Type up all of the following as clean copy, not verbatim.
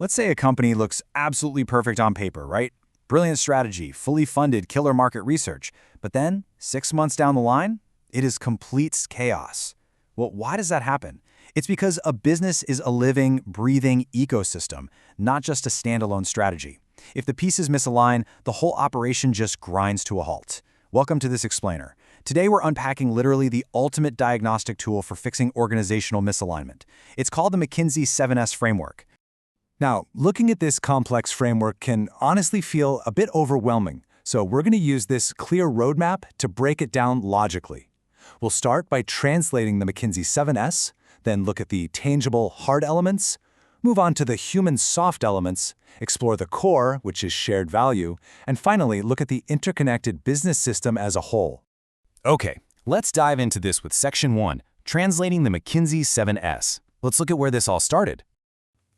Let's say a company looks absolutely perfect on paper, right? Brilliant strategy, fully funded killer market research. But then, 6 months down the line, it is complete chaos. Well, why does that happen? It's because a business is a living, breathing ecosystem, not just a standalone strategy. If the pieces misalign, the whole operation just grinds to a halt. Welcome to this explainer. Today we're unpacking literally the ultimate diagnostic tool for fixing organizational misalignment. It's called the McKinsey 7S framework. Now, looking at this complex framework can honestly feel a bit overwhelming, so we're going to use this clear roadmap to break it down logically. We'll start by translating the McKinsey 7S, then look at the tangible hard elements, move on to the human soft elements, explore the core, which is shared value, and finally look at the interconnected business system as a whole. Okay, let's dive into this with Section 1, translating the McKinsey 7S. Let's look at where this all started.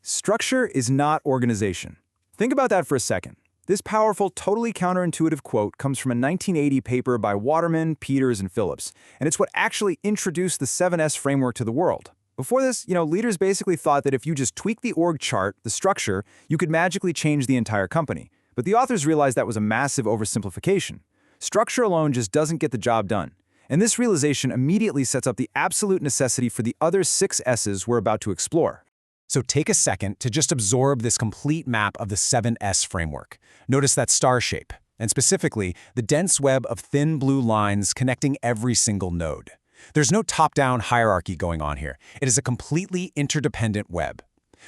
Structure is not organization. Think about that for a second. This powerful, totally counterintuitive quote comes from a 1980 paper by Waterman, Peters, and Phillips, and it's what actually introduced the 7S framework to the world. Before this, leaders basically thought that if you just tweak the org chart, the structure, you could magically change the entire company. But the authors realized that was a massive oversimplification. Structure alone just doesn't get the job done. And this realization immediately sets up the absolute necessity for the other 6 S's we're about to explore. So take a second to just absorb this complete map of the 7S framework. Notice that star shape, and specifically, the dense web of thin blue lines connecting every single node. There's no top-down hierarchy going on here. It is a completely interdependent web.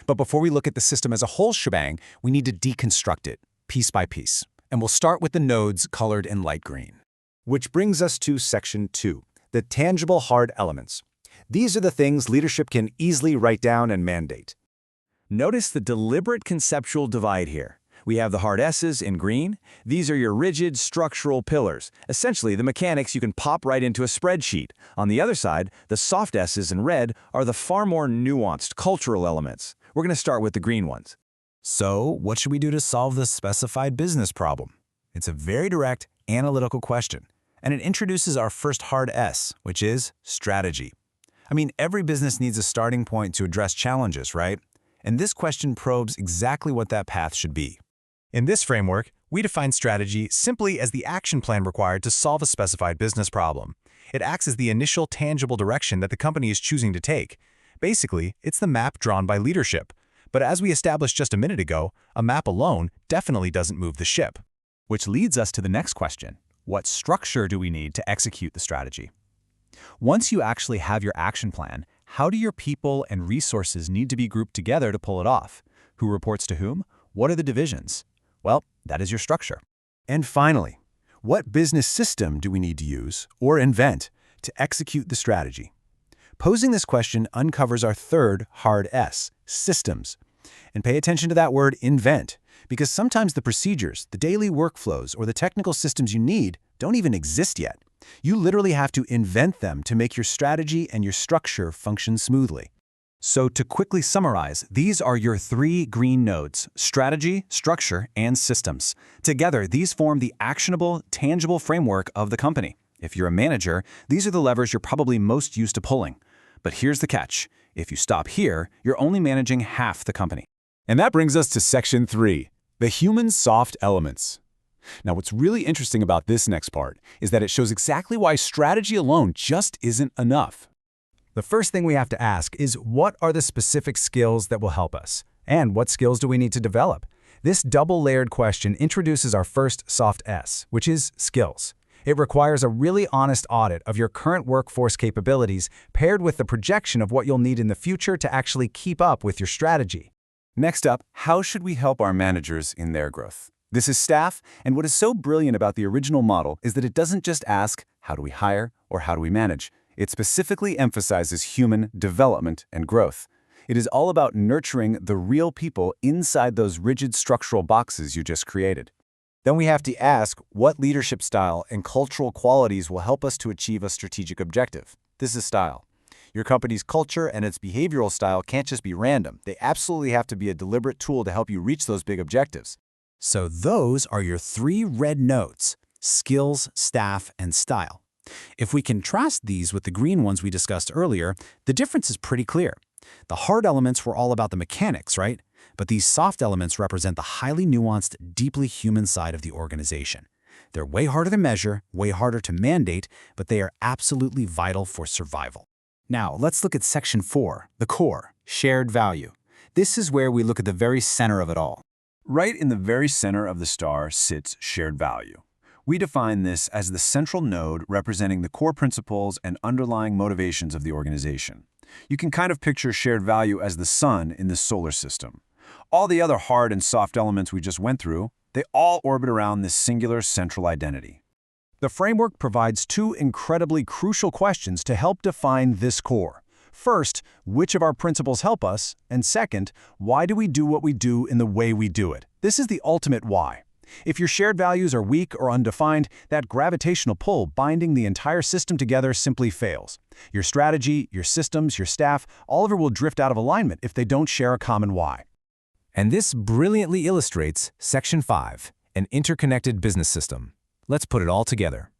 But before we look at the system as a whole shebang, we need to deconstruct it, piece by piece. And we'll start with the nodes colored in light green. Which brings us to Section 2, the tangible hard elements. These are the things leadership can easily write down and mandate. Notice the deliberate conceptual divide here. We have the hard S's in green. These are your rigid structural pillars, essentially the mechanics you can pop right into a spreadsheet. On the other side, the soft S's in red are the far more nuanced cultural elements. We're going to start with the green ones. So, what should we do to solve this specified business problem? It's a very direct, analytical question, and it introduces our first hard S, which is strategy. I mean, every business needs a starting point to address challenges, right? And this question probes exactly what that path should be. In this framework, we define strategy simply as the action plan required to solve a specified business problem. It acts as the initial tangible direction that the company is choosing to take. Basically, it's the map drawn by leadership. But as we established just a minute ago, a map alone definitely doesn't move the ship. Which leads us to the next question. What structure do we need to execute the strategy? Once you actually have your action plan, how do your people and resources need to be grouped together to pull it off? Who reports to whom? What are the divisions? Well, that is your structure. And finally, what business system do we need to use or invent to execute the strategy? Posing this question uncovers our third hard S, systems. And pay attention to that word invent, because sometimes the procedures, the daily workflows, or the technical systems you need don't even exist yet. You literally have to invent them to make your strategy and your structure function smoothly. So to quickly summarize, these are your 3 green nodes: strategy, structure, and systems. Together, these form the actionable, tangible framework of the company. If you're a manager, these are the levers you're probably most used to pulling. But here's the catch. If you stop here, you're only managing half the company. And that brings us to Section 3, the human soft elements. Now, what's really interesting about this next part is that it shows exactly why strategy alone just isn't enough. The first thing we have to ask is, what are the specific skills that will help us? And what skills do we need to develop? This double-layered question introduces our first soft S, which is skills. It requires a really honest audit of your current workforce capabilities paired with the projection of what you'll need in the future to actually keep up with your strategy. Next up, how should we help our managers in their growth? This is staff, and what is so brilliant about the original model is that it doesn't just ask, how do we hire or how do we manage? It specifically emphasizes human development and growth. It is all about nurturing the real people inside those rigid structural boxes you just created. Then we have to ask what leadership style and cultural qualities will help us to achieve a strategic objective. This is style. Your company's culture and its behavioral style can't just be random. They absolutely have to be a deliberate tool to help you reach those big objectives. So those are your 3 red nodes: skills, staff, and style. If we contrast these with the green ones we discussed earlier, the difference is pretty clear. The hard elements were all about the mechanics, right? But these soft elements represent the highly nuanced, deeply human side of the organization. They're way harder to measure, way harder to mandate, but they are absolutely vital for survival. Now, let's look at Section 4, the core, shared value. This is where we look at the very center of it all. Right in the very center of the star sits shared value. We define this as the central node representing the core principles and underlying motivations of the organization. You can kind of picture shared value as the sun in the solar system. All the other hard and soft elements we just went through, they all orbit around this singular central identity. The framework provides two incredibly crucial questions to help define this core. First, which of our principles help us? And second, why do we do what we do in the way we do it? This is the ultimate why. If your shared values are weak or undefined, that gravitational pull binding the entire system together simply fails. Your strategy, your systems, your staff, all of it will drift out of alignment if they don't share a common why. And this brilliantly illustrates Section 5, an interconnected business system. Let's put it all together.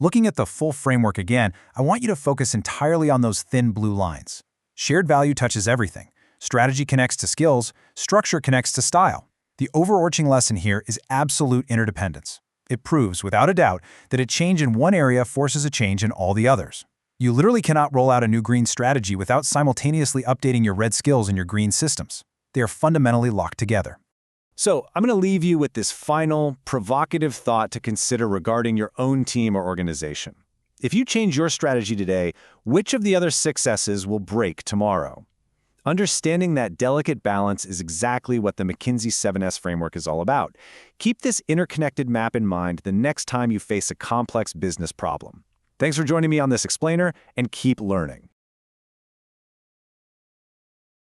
Looking at the full framework again, I want you to focus entirely on those thin blue lines. Shared value touches everything. Strategy connects to skills, structure connects to style. The overarching lesson here is absolute interdependence. It proves, without a doubt, that a change in one area forces a change in all the others. You literally cannot roll out a new green strategy without simultaneously updating your red skills and your green systems. They are fundamentally locked together. So, I'm going to leave you with this final, provocative thought to consider regarding your own team or organization. If you change your strategy today, which of the other 6 S's will break tomorrow? Understanding that delicate balance is exactly what the McKinsey 7S framework is all about. Keep this interconnected map in mind the next time you face a complex business problem. Thanks for joining me on this explainer, and keep learning.